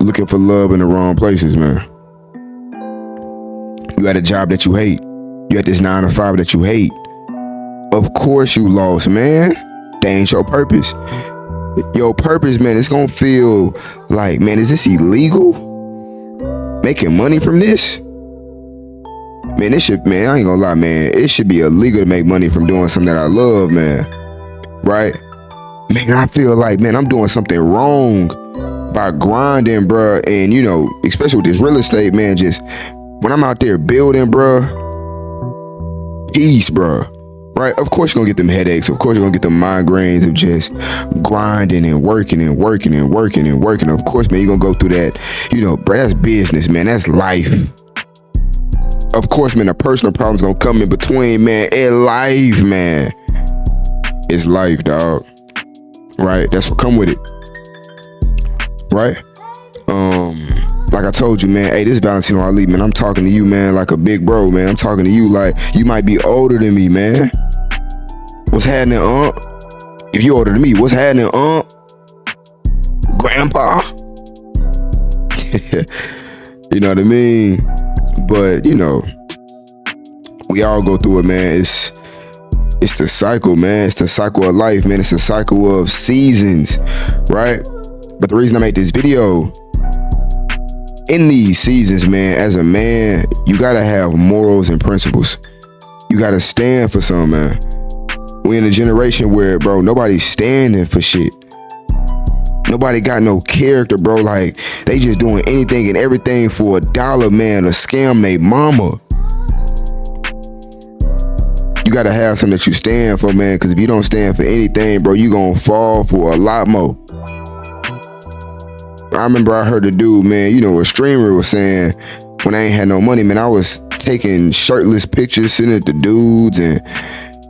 looking for love in the wrong places, man. You at a job that you hate. You at this 9 to 5 that you hate. Of course you lost, man. That ain't your purpose. Your purpose, man, it's gonna feel like, man, is this illegal? Making money from this? Man, it should, man, I ain't gonna lie, man. It should be illegal to make money from doing something that I love, man. Right? Man, I feel like, man, I'm doing something wrong by grinding, bruh. And, you know, especially with this real estate, man, just when I'm out there building, bruh, peace, bruh. Right? Of course you're gonna get them headaches. Of course you're gonna get them migraines of just grinding and working and working and working and working. Of course, man, you're gonna go through that. You know, bruh, that's business, man. That's life. Of course, man, the personal problem's gonna come in between, man. It's life, man. It's life, dog. Right? That's what come with it. Right? Like I told you, man, hey, this Valentino Ali, man, I'm talking to you, man, like a big bro, man. I'm talking to you like you might be older than me, man. What's happening, If you older than me, what's happening, Grandpa? You know what I mean? But, you know, we all go through it, man. It's the cycle, man. It's the cycle of life, man. It's the cycle of seasons, right? But the reason I made this video, in these seasons, man, as a man, you gotta have morals and principles. You gotta stand for something, man. We in a generation where, bro, nobody's standing for shit. Nobody got no character, bro. Like, they just doing anything and everything for $1, man, to scam they mama. You gotta have something that you stand for, man, because if you don't stand for anything, bro, you gonna fall for a lot more. I remember I heard a dude, man, you know, a streamer was saying, when I ain't had no money, man, I was taking shirtless pictures, sending it to dudes, and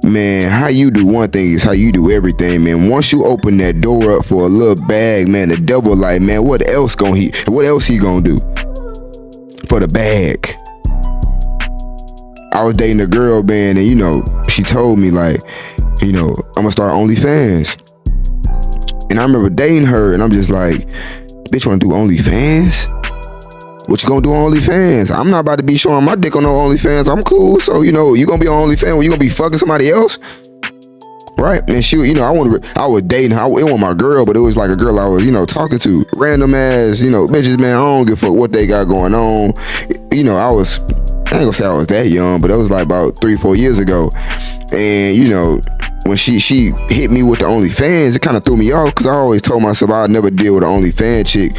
man, how you do one thing is how you do everything, man. Once you open that door up for a little bag, man, the devil like, man, what else he gonna do for the bag? I was dating a girl, man, and you know, she told me like, you know, I'm gonna start OnlyFans. And I remember dating her, and I'm just like, bitch, wanna do OnlyFans? What you gonna do on OnlyFans? I'm not about to be showing my dick on no OnlyFans. I'm cool. So, you know, you gonna be on OnlyFans when you gonna be fucking somebody else? Right? And she, you know, I was dating her. It wasn't my girl, but it was like a girl I was, you know, talking to. Random ass, you know, bitches, man, I don't give a fuck what they got going on. You know, I ain't gonna say I was that young, but it was like about 3-4 years ago. And, you know, when she hit me with the OnlyFans, it kind of threw me off because I always told myself I'd never deal with an OnlyFans chick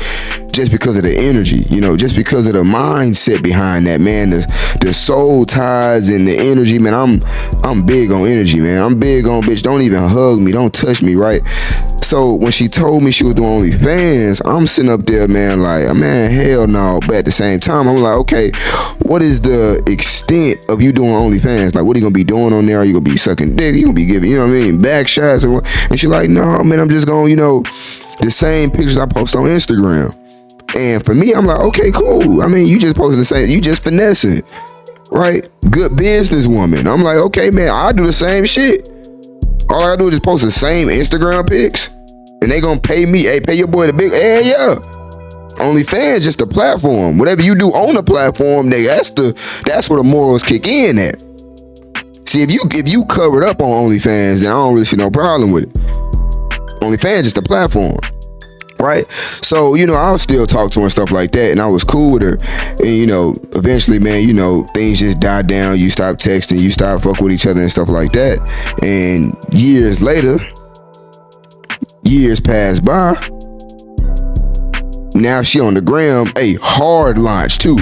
just because of the energy, you know, just because of the mindset behind that, man. The soul ties and the energy, man. I'm big on energy, man. I'm big on, bitch, don't even hug me, don't touch me, right? So when she told me she was doing OnlyFans, I'm sitting up there, man, like, man, hell no. But at the same time, I'm like, okay, what is the extent of you doing OnlyFans? Like, what are you gonna be doing on there? Are you gonna be sucking dick? You gonna be giving, you know what I mean, back shots? And she's like, no, man, I'm just gonna, you know, the same pictures I post on Instagram. And for me, I'm like, okay, cool. I mean, you just posting the same, you just finessing, right? Good businesswoman. I'm like, okay, man, I do the same shit. All I do is just post the same Instagram pics, and they gonna pay me. Hey, pay your boy the big. Hey, yeah. OnlyFans just a platform. Whatever you do on the platform, nigga, that's where the morals kick in at. See, if you covered up on OnlyFans, then I don't really see no problem with it. OnlyFans just a platform. Right? So, you know, I'll still talk to her and stuff like that, and I was cool with her. And, you know, eventually, man, you know, things just died down. You stop texting, you stop fucking with each other and stuff like that. And years later, years passed by. Now she on the gram, a hard launch too.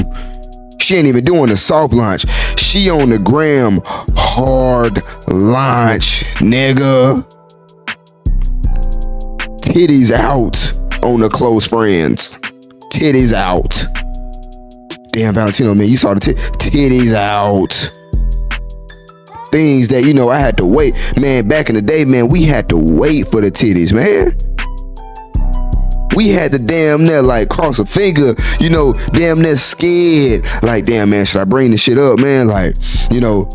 She ain't even doing a soft launch. She on the gram, hard launch, nigga. Titties out on the close friends. Titties out. Damn, Valentino, man, you saw the titties out. Things that, you know, I had to wait. Man, back in the day, man, we had to wait for the titties, man. We had to damn near like cross a finger, you know, damn near scared. Like, damn, man, should I bring this shit up, man? Like, you know,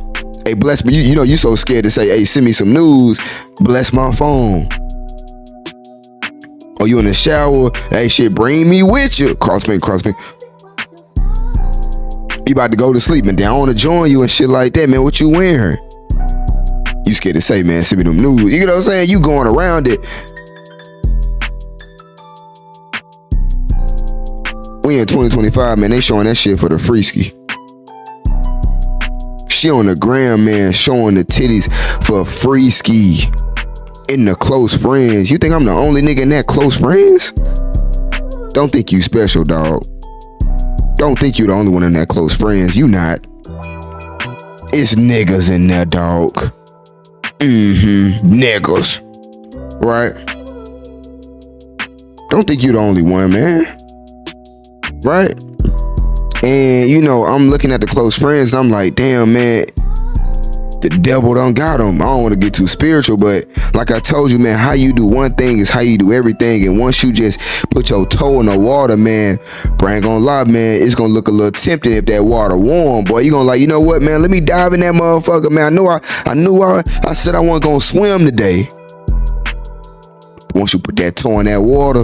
hey, bless me. You know, you so scared to say, hey, send me some news. Bless my phone. Or you in the shower, hey shit, bring me with you. Crossfit. You about to go to sleep, and then I want to join you and shit like that, man. What you wearing? You scared to say, man, send me them nudes. You know what I'm saying? You going around it. We in 2025, man. They showing that shit for the free ski. She on the gram, man, showing the titties for free ski. In the close friends. You think I'm the only nigga in that close friends? Don't think you special, dog. Don't think you the only one in that close friends. You not. It's niggas in there, dog. Niggas. Right? Don't think you the only one, man. Right? And you know, I'm looking at the close friends and I'm like, damn, man, the devil done got them. I don't want to get too spiritual, but like I told you, man, how you do one thing is how you do everything. And once you just put your toe in the water, man, bro, I ain't gonna lie, man, it's gonna look a little tempting if that water warm, boy. You gonna like, you know what, man, let me dive in that motherfucker, man. I said I wasn't gonna swim today. Once you put that toe in that water,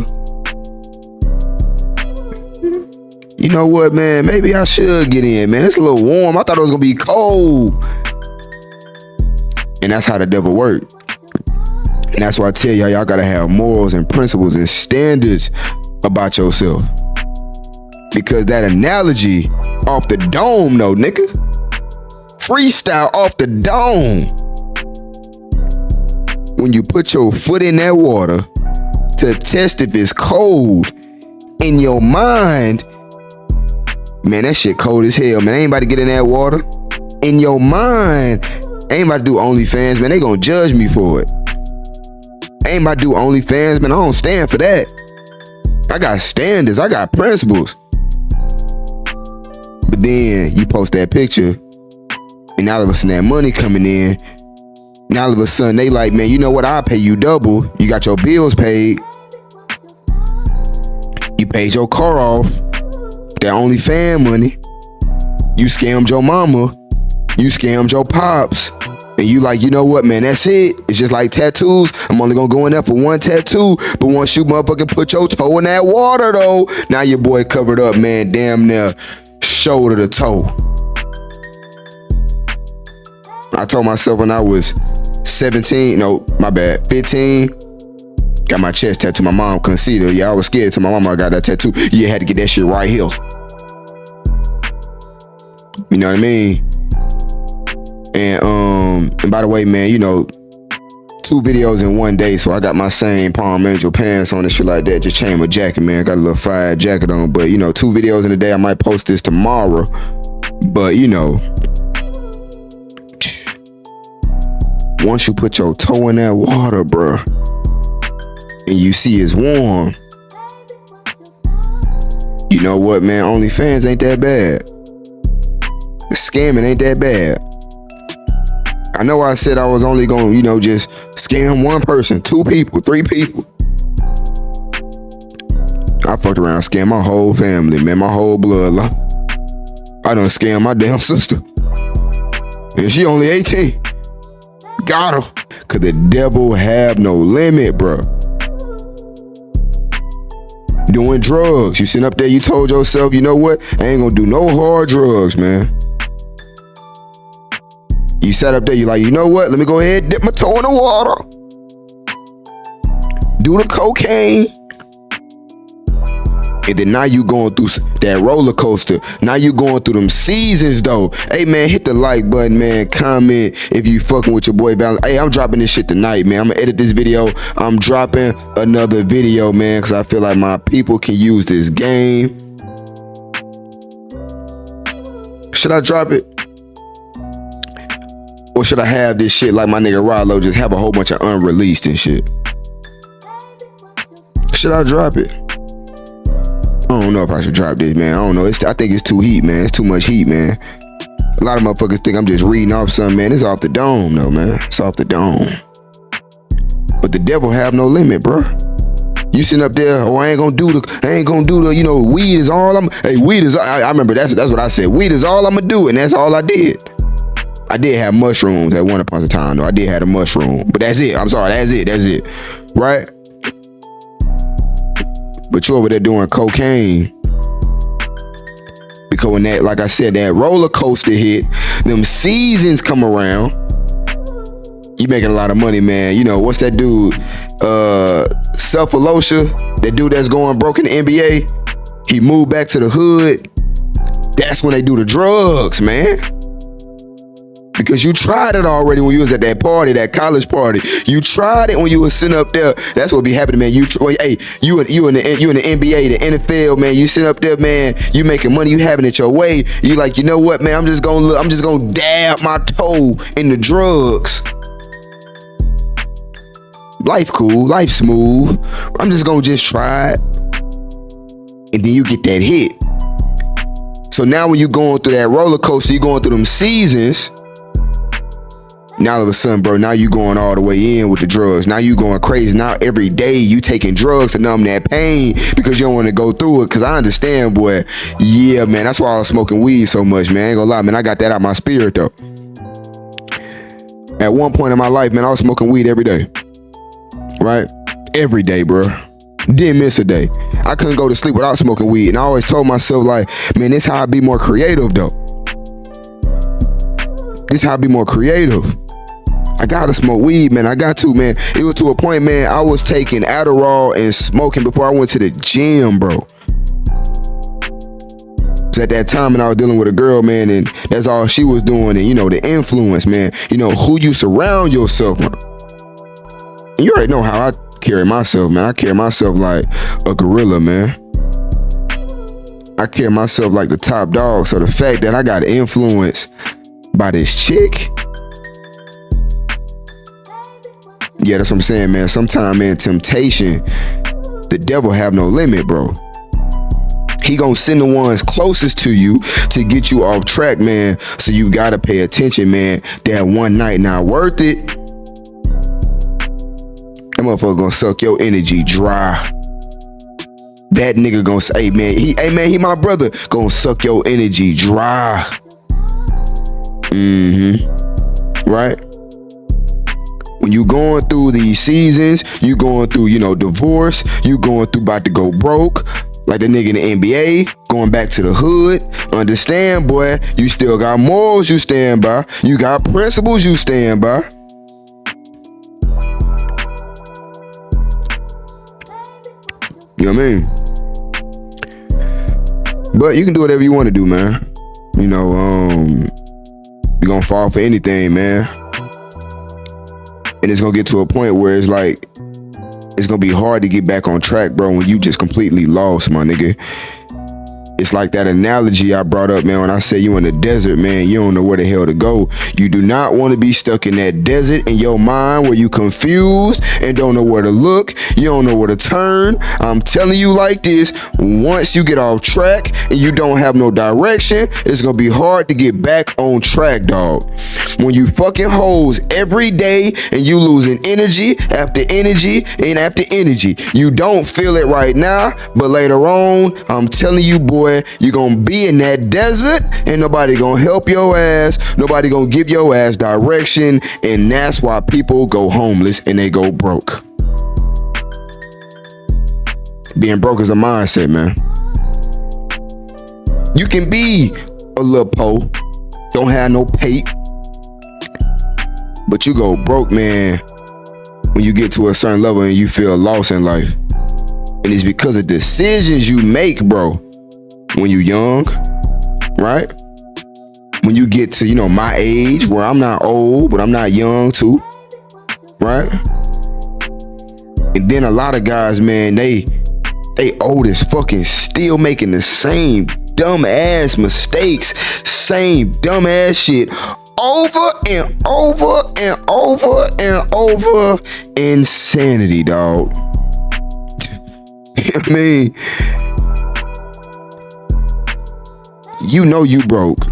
you know what, man, maybe I should get in, man. It's a little warm. I thought it was gonna be cold. And that's how the devil worked. And that's why I tell y'all gotta have morals and principles and standards about yourself. Because that analogy off the dome, though, nigga. Freestyle off the dome. When you put your foot in that water to test if it's cold, in your mind, man, that shit cold as hell, man. I ain't about to get in that water. In your mind, I ain't about to do OnlyFans, man. They gonna judge me for it. I ain't about to do OnlyFans, man. I don't stand for that. I got standards. I got principles. But then you post that picture, and all of a sudden that money coming in. Now all of a sudden they like, man, you know what? I'll pay you double. You got your bills paid. You paid your car off. That OnlyFans money. You scammed your mama. You scammed your pops. And you like, you know what, man, that's it. It's just like tattoos. I'm only gonna go in there for one tattoo. But once you motherfucking put your toe in that water, though, now your boy covered up, man, damn near shoulder to toe. I told myself when I was 15, got my chest tattoo. My mom couldn't see it. Yeah, I was scared till my mama got that tattoo. Yeah, had to get that shit right here. You know what I mean? And by the way, man, you know, 2 videos in one day, so I got my same Palm Angel pants on and shit like that. Just changed my jacket, man. Got a little fire jacket on, but you know, 2 videos in a day. I might post this tomorrow, but you know, once you put your toe in that water, bruh, and you see it's warm, you know what, man? OnlyFans ain't that bad. Scamming ain't that bad. I know I said I was only gonna, you know, just scam one person, 2 people, 3 people. I fucked around and scammed my whole family, man, my whole bloodline. I done scammed my damn sister. And she only 18. Got her. Cause the devil have no limit, bro. Doing drugs. You sitting up there, you told yourself, you know what? I ain't gonna do no hard drugs, man. You sat up there, you like, you know what? Let me go ahead and dip my toe in the water. Do the cocaine. And then now you going through that roller coaster. Now you going through them seasons, though. Hey, man, hit the like button, man. Comment if you fucking with your boy Val. Hey, I'm dropping this shit tonight, man. I'm gonna edit this video. I'm dropping another video, man, because I feel like my people can use this game. Should I drop it? Or should I have this shit like my nigga Rollo, just have a whole bunch of unreleased and shit? Should I drop it? I don't know if I should drop this, man. I don't know. I think it's too heat, man. It's too much heat, man. A lot of motherfuckers think I'm just reading off something, man. It's off the dome, though, man. It's off the dome. But the devil have no limit, bro. You sitting up there, oh, I ain't gonna do the, you know, weed is all I remember that's what I said. Weed is all I'm gonna do, and that's all I did. I did have mushrooms at one upon a time, though. I did have a mushroom, but that's it. I'm sorry, that's it. Right? but you over there doing cocaine. Because when that, like I said, that roller coaster hit, them seasons come around, you making a lot of money, man. You know, what's that dude? Cephalosha, that dude that's going broke in the NBA. He moved back to the hood. That's when they do the drugs, man. Because you tried it already when you was at that party, that college party. You tried it when you was sitting up there. That's what be happening, man. You in the NBA, the NFL, man. You sitting up there, man. You making money. You having it your way. You like, you know what, man? I'm just gonna dab my toe in the drugs. Life cool, life smooth. I'm just gonna try it, and then you get that hit. So now when you going through that roller coaster, you going through them seasons. Now all of a sudden, bro, now you going all the way in with the drugs. Now you going crazy. Now every day you taking drugs to numb that pain because you don't want to go through it. Cause I understand, boy. Yeah, man, that's why I was smoking weed so much, man. I ain't gonna lie, man. I got that out my spirit though. At one point in my life, man, I was smoking weed every day. Right? Every day, bro. Didn't miss a day. I couldn't go to sleep without smoking weed. And I always told myself, like, man, this how I be more creative though. This how I be more creative. I gotta smoke weed, man. I got to, man. It was to a point, man, I was taking Adderall and smoking before I went to the gym, bro. At that time, and I was dealing with a girl, man, and that's all she was doing. And you know, the influence, man. You know, who you surround yourself with. And you already know how I carry myself, man. I carry myself like a gorilla, man. I carry myself like the top dog. So the fact that I got influenced by this chick, yeah, that's what I'm saying, man. Sometimes, man, temptation, the devil have no limit, bro. He gonna send the ones closest to you to get you off track, man. So you gotta pay attention, man. That one night not worth it. That motherfucker gonna suck your energy dry. That nigga gonna say, he my brother. Gonna suck your energy dry. Right? When you going through these seasons, you going through, you know, divorce, you going through about to go broke, like the nigga in the NBA, going back to the hood. Understand, boy, you still got morals you stand by. You got principles you stand by. You know what I mean? But you can do whatever you want to do, man. You know, you're gonna fall for anything, man. And it's gonna get to a point where it's like, it's gonna be hard to get back on track, bro, when you just completely lost, my nigga. It's like that analogy I brought up, man, when I say you in the desert, man, you don't know where the hell to go. You do not want to be stuck in that desert in your mind where you confused and don't know where to look. You don't know where to turn. I'm telling you like this, once you get off track and you don't have no direction, it's going to be hard to get back on track, dog. When you fucking hoes every day and you losing energy after energy and after energy, you don't feel it right now, but later on, I'm telling you, boy, you're gonna be in that desert and nobody gonna help your ass, nobody gonna give your ass direction, and that's why people go homeless and they go broke. Being broke is a mindset, man. You can be a little po, don't have no pay, but you go broke, man, when you get to a certain level and you feel lost in life. And it's because of decisions you make, bro. When you young, right? When you get to, you know, my age, where I'm not old, but I'm not young too, right? And then a lot of guys, man, they old as fucking still making the same dumb ass mistakes, same dumb ass shit over and over and over and over. Insanity, dog. I mean, you know you broke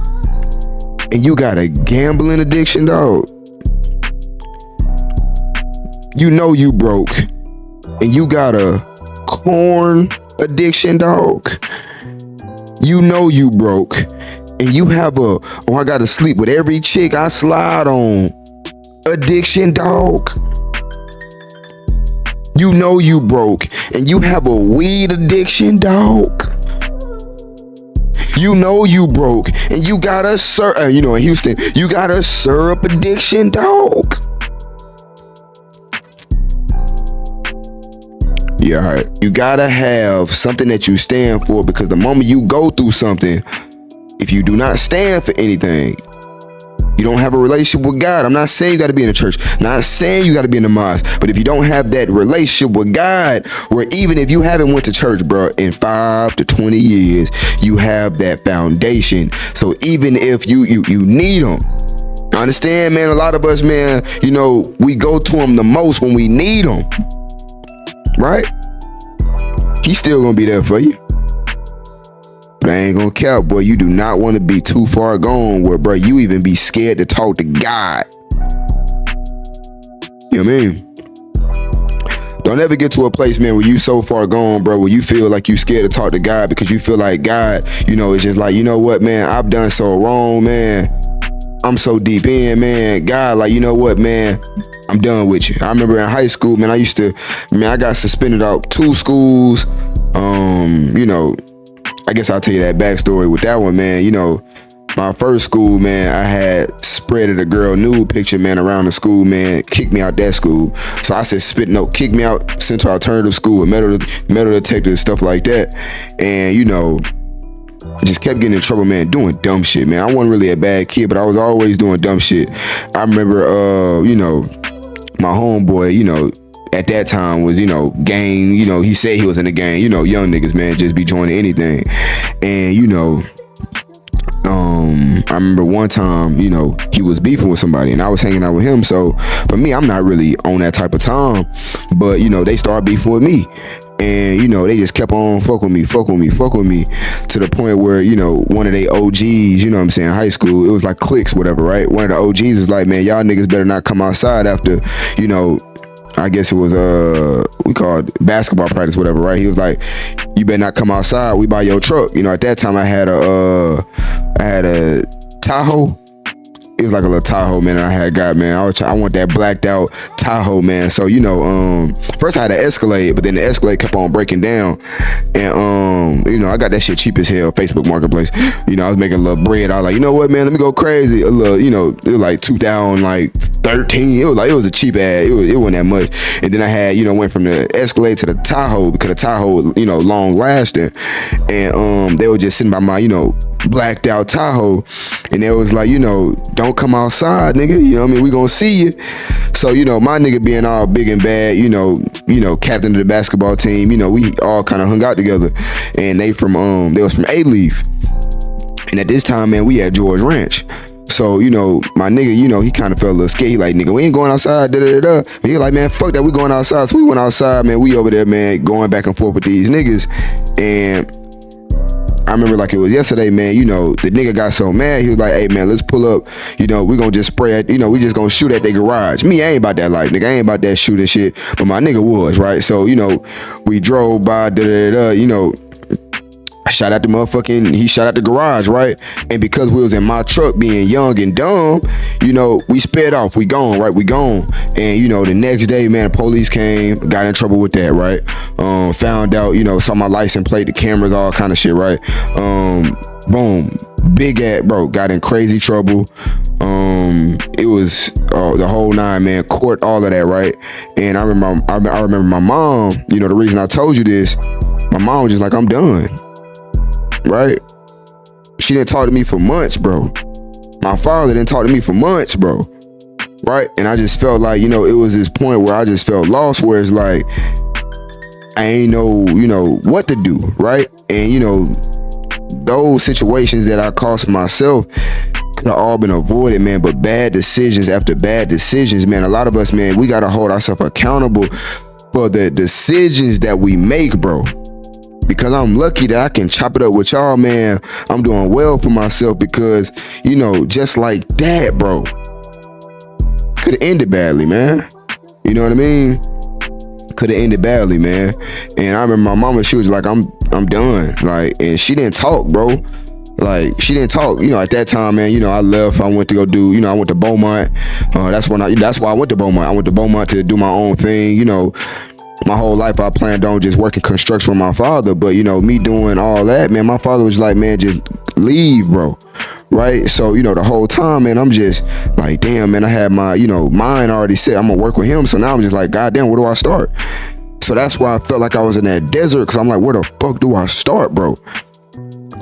and you got a gambling addiction, dog. You know you broke and you got a corn addiction, dog. You know you broke and you have I gotta sleep with every chick I slide on addiction, dog. You know you broke and you have a weed addiction, dog. You know you broke and you got a in Houston, you got a syrup addiction, dog. Yeah, all right. You gotta have something that you stand for, because the moment you go through something, if you do not stand for anything, you don't have a relationship with God. I'm not saying you got to be in the church. Not saying you got to be in the mosque. But if you don't have that relationship with God, where even if you haven't went to church, bro, in 5 to 20 years, you have that foundation. So even if you need them, I understand, man. A lot of us, man, we go to him the most when we need him, right? He's still gonna be there for you. But I ain't gonna cap, boy, you do not want to be too far gone where, bro, you even be scared to talk to God. You know what I mean? Don't ever get to a place, man, where you so far gone, bro, where you feel like you scared to talk to God because you feel like God, it's just like, you know what, man, I've done so wrong, man. I'm so deep in, man. God, like, you know what, man, I'm done with you. I remember in high school, man, I got suspended out 2 schools. I guess I'll tell you that backstory with that one, man. My first school, man, I had spreaded a girl nude picture, man, around the school, man, kicked me out that school. So I said, kick me out, sent to alternative school, metal detector, stuff like that. And, I just kept getting in trouble, man, doing dumb shit, man. I wasn't really a bad kid, but I was always doing dumb shit. I remember, my homeboy, at that time was, gang, he said he was in the gang, young niggas, man, just be joining anything. And, I remember one time, he was beefing with somebody and I was hanging out with him. So for me, I'm not really on that type of time, but, they started beefing with me. And, they just kept on fuck with me to the point where, one of they OGs, high school, it was like cliques, whatever, right? One of the OGs was like, man, y'all niggas better not come outside after, I guess it was we called basketball practice, whatever, right? He was like, you better not come outside, we buy your truck. At that time I had a Tahoe. It was like a little Tahoe, man, I had got, man. I want that blacked out Tahoe, man. So, first I had an Escalade, but then the Escalade kept on breaking down. And, I got that shit cheap as hell, Facebook Marketplace. I was making a little bread. I was like, you know what, man, let me go crazy. A little, it was like 2013. It was a cheap ad. It wasn't that much. And then I had, went from the Escalade to the Tahoe, because the Tahoe was, long lasting. And they were just sitting by my, blacked out Tahoe, and they was like, don't come outside, nigga, we gonna see you. So, my nigga being all big and bad, captain of the basketball team, we all kind of hung out together, and they was from A-Leaf, and at this time, man, we at George Ranch. So, my nigga, he kind of felt a little scared. He like, nigga, we ain't going outside, da-da-da-da. And he like, man, fuck that, we going outside. So we went outside, man, we over there, man, going back and forth with these niggas. And I remember like it was yesterday, man, the nigga got so mad, he was like, hey, man, let's pull up, we gonna just spray at, we just gonna shoot at their garage. Me, I ain't about that life, nigga, I ain't about that shooting shit, but my nigga was, right? So, we drove by, he shot at the garage, right? And because we was in my truck being young and dumb, we sped off, we gone, right? We gone. And, the next day, man, the police came, got in trouble with that, right? Found out, saw my license plate, the cameras, all kind of shit, right? Boom, big bro, got in crazy trouble. It was the whole 9, man, court, all of that, right? And I remember my mom, the reason I told you this, my mom was just like, I'm done. Right? She didn't talk to me for months, bro. My father didn't talk to me for months, bro. Right? And I just felt like, it was this point where I just felt lost, where it's like, I ain't know, what to do, right? And, those situations that I caused myself could have all been avoided, man. But bad decisions after bad decisions, man, a lot of us, man, we got to hold ourselves accountable for the decisions that we make, bro. Because I'm lucky that I can chop it up with y'all, man. I'm doing well for myself because, just like that, bro, could have ended badly, man. You know what I mean? Could have ended badly, man. And I remember my mama, she was like, I'm done. Like, and she didn't talk, bro. Like, she didn't talk. At that time, man, I left. I went to go do, I went to Beaumont. That's why I went to Beaumont. I went to Beaumont to do my own thing, My whole life I planned on just working construction with my father, but you know, me doing all that, man, my father was like, man, just leave, bro. Right? So, you know, the whole time, man, I'm just like, damn, man, I had my, you know, mind already set, I'm gonna work with him. So now I'm just like, goddamn, where do I start? So that's why I felt like I was in that desert, because I'm like, where the fuck do I start, bro?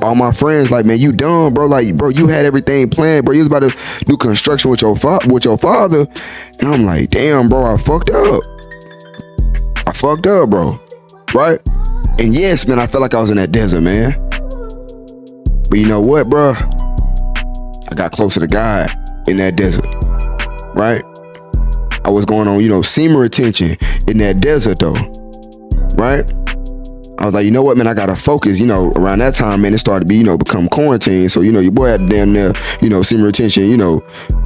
All my friends like, man, you dumb, bro. Like, bro, you had everything planned, bro. You was about to do construction with your father. And I'm like, damn, bro, I fucked up, bro. Right? And yes, man, I felt like I was in that desert, man. But you know what, bro? I got closer to God in that desert. Right? I was going on, you know, semen retention in that desert, though. Right? I was like, you know what, man, I gotta focus. You know, around that time, man, it started to be, you know, become quarantine. So, you know, your boy had damn near, you know, semen retention, you know.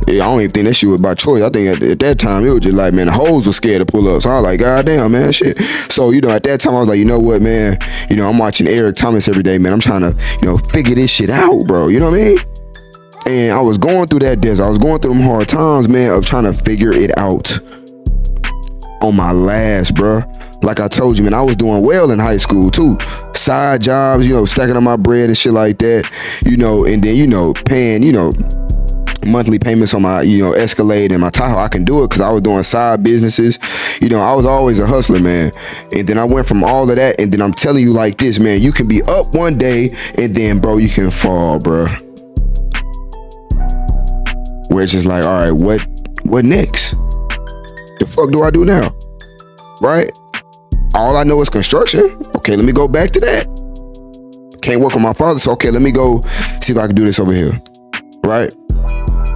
I don't even think that shit was by choice. I think at that time, it was just like, man, the hoes were scared to pull up. So I was like, God damn, man, shit. So, you know, at that time, I was like, you know what, man, you know, I'm watching Eric Thomas every day, man. I'm trying to, you know, figure this shit out, bro. You know what I mean? And I was going through that desert. I was going through them hard times, man, of trying to figure it out on my last, bro. Like I told you, man, I was doing well in high school too. Side jobs, you know, stacking on my bread and shit like that, you know, and then, you know, paying, you know, monthly payments on my, you know, Escalade and my Tahoe. I can do it because I was doing side businesses. You know, I was always a hustler, man. And then I went from all of that, and then I'm telling you like this, man, you can be up one day and then, bro, you can fall, bro. Where it's just like, all right, what next? The fuck do I do now? Right? All I know is construction. Okay, let me go back to that. Can't work with my father, so okay, let me go see if I can do this over here. Right?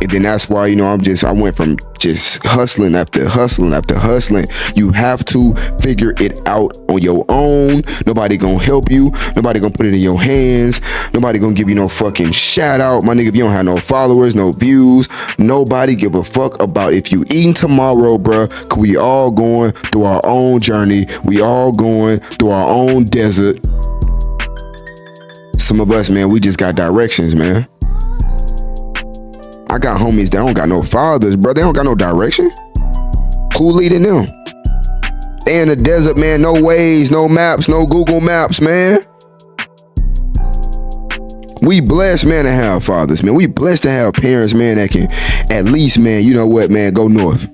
And then that's why, you know, I went from just hustling after hustling after hustling. You have to figure it out on your own. Nobody gonna help you. Nobody gonna put it in your hands. Nobody gonna give you no fucking shout out. My nigga, if you don't have no followers, no views, nobody give a fuck about if you eating tomorrow, bruh. Cause we all going through our own journey. We all going through our own desert. Some of us, man, we just got directions, man. I got homies that don't got no fathers, bro. They don't got no direction. Who leading them? They in the desert, man. No Waze, no maps, no Google Maps, man. We blessed, man, to have fathers, man. We blessed to have parents, man, that can at least, man, you know what, man, go north.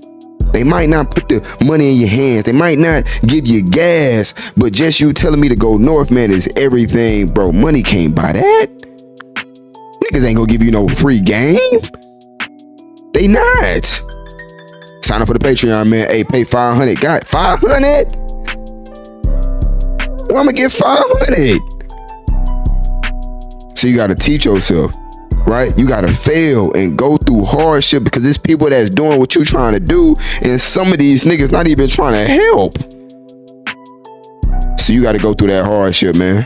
They might not put the money in your hands. They might not give you gas, but just you telling me to go north, man, is everything, bro. Money can't buy that. Niggas ain't gonna give you no free game. They not. Sign up for the Patreon, man. Hey, pay 500. Got 500? Well, I'm gonna get 500. So you gotta teach yourself, right? You gotta fail and go through hardship because it's people that's doing what you're trying to do, and some of these niggas not even trying to help. So you gotta go through that hardship, man,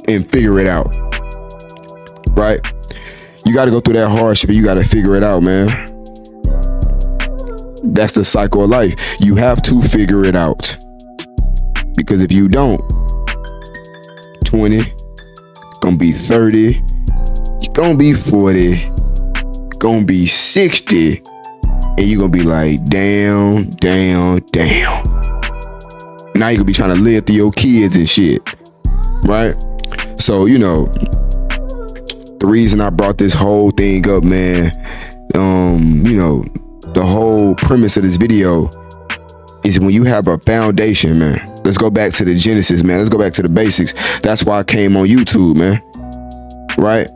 and figure it out, right? You gotta go through that hardship and you gotta figure it out, man. That's the cycle of life. You have to figure it out. Because if you don't, 20, gonna be 30, gonna be 40, gonna be 60, and you're gonna be like, damn. Now you're gonna be trying to live through your kids and shit, right? So, you know, the reason I brought this whole thing up, man, you know, the whole premise of this video is when you have a foundation, man. Let's go back to the genesis, man. Let's go back to the basics. That's why I came on YouTube, man. Right?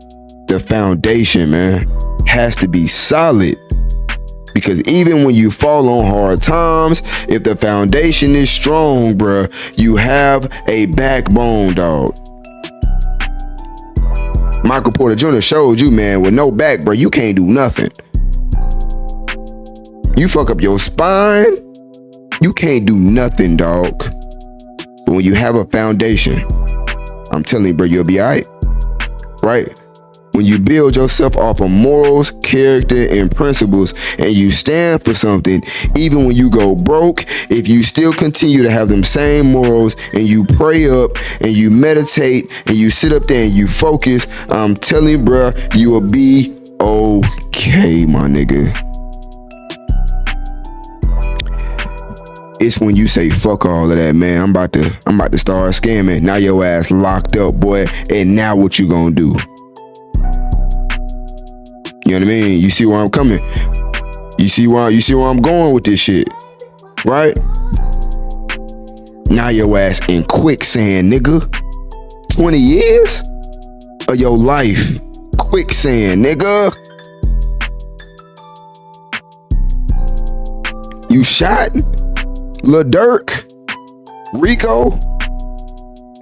The foundation, man, has to be solid. Because even when you fall on hard times, if the foundation is strong, bruh, you have a backbone, dog. Michael Porter Jr. showed you, man, with no back, bro, you can't do nothing. You fuck up your spine, you can't do nothing, dog. But when you have a foundation, I'm telling you, bro, you'll be all right, right? When you build yourself off of morals, character, and principles, and you stand for something, even when you go broke, if you still continue to have them same morals, and you pray up, and you meditate, and you sit up there and you focus, I'm telling you, bruh, you will be okay, my nigga. It's when you say fuck all of that, man. I'm about to start scamming. Now your ass locked up, boy. And now what you gonna do? You know what I mean? You see where I'm coming? You see where I'm going with this shit, right? Now your ass in quicksand, nigga. 20 years of your life, quicksand, nigga. You shot Lil Durk, Rico,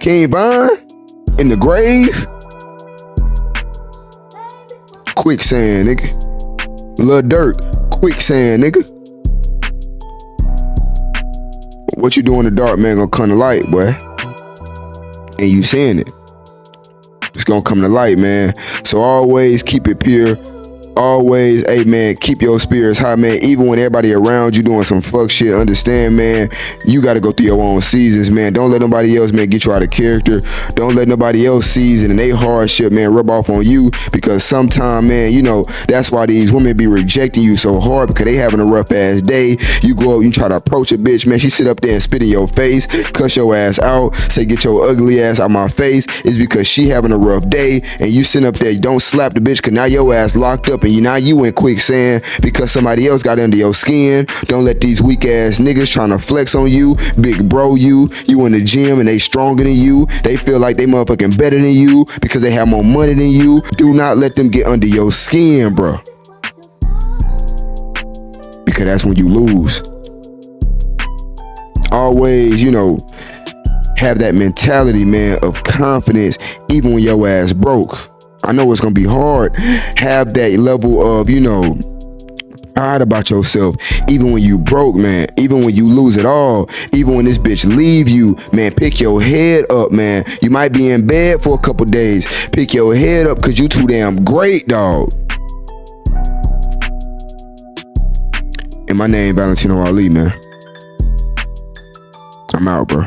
King Von in the grave. Quicksand, nigga. Lil Durk, quicksand, nigga. What you do in the dark, man, gonna come to light, boy. And you seeing it. It's gonna come to light, man. So always keep it pure. Always, hey man, keep your spirits high, man. Even when everybody around you doing some fuck shit, understand, man, you gotta go through your own seasons, man. Don't let nobody else, man, get you out of character. Don't let nobody else season and they hardship, man, rub off on you. Because sometime, man, you know, that's why these women be rejecting you so hard, because they having a rough ass day. You go up, you try to approach a bitch, man, she sit up there and spit in your face, cuss your ass out, say get your ugly ass out my face. It's because she having a rough day, and you sit up there, you don't slap the bitch, cause now your ass locked up and now you in quicksand because somebody else got under your skin. Don't let these weak ass niggas trying to flex on you, big bro you in the gym and they stronger than you. They feel like they motherfucking better than you because they have more money than you. Do not let them get under your skin, bro. Because that's when you lose. Always, you know, have that mentality, man, of confidence even when your ass broke. I know it's gonna be hard. Have that level of, you know, pride about yourself. Even when you broke, man. Even when you lose it all. Even when this bitch leave you, man. Pick your head up, man. You might be in bed for a couple days. Pick your head up, cause you too damn great, dog. And my name Valentino Ali, man. I'm out, bro.